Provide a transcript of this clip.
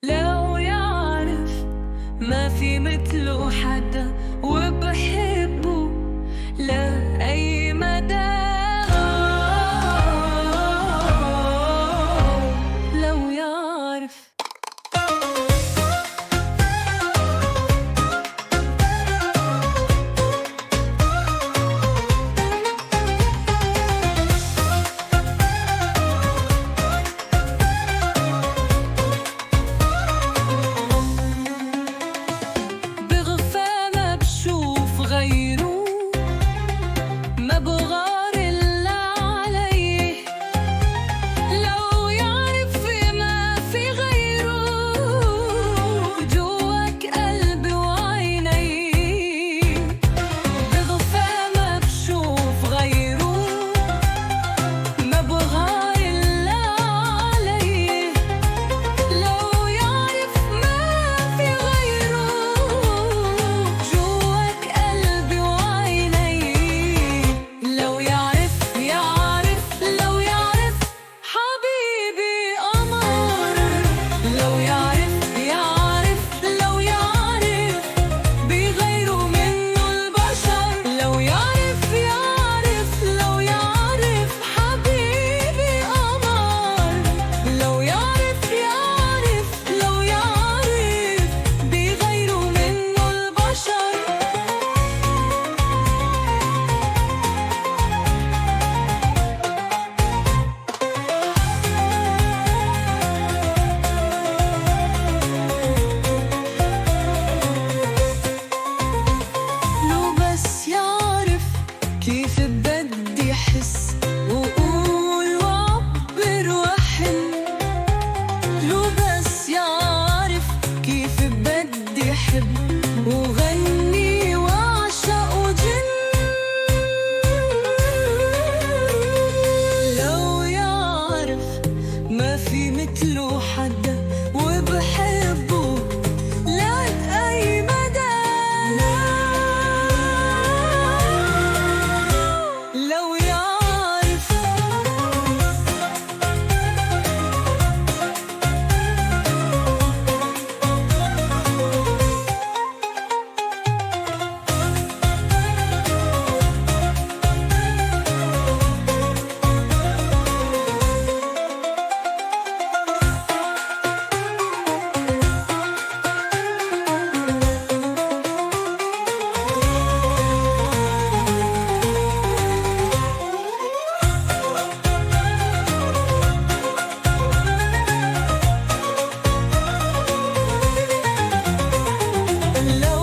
لو يعرف ما في مثله حدا وبحبه لأي مدى. لو يعرف بغفى ما بشوف غيره، ما بغار إلا عليه. لو يعرف ما في غيره جواك قلبي وعيني. بغفى ما بشوف غيره، ما بغار إلا عليه. لو يعرف ما في غيره جواك قلبي وعيني. لو يعرف لو يعرف حبيبي قمر. لو يعرف لو يعرف بغيره منه البشر. لو يعرف لو يعرف حبيبي قمر. لو يعرف لو يعرف بغيره منه البشر. لو بس يعرف كيف بدي أحس وأقول وأعبر وأحن. لو بس يعرف كيف بدي أحب وغني وأعشق وجن. لو يعرف ما في مثله حدا وبحبه لأي مدى. لو يعرف لو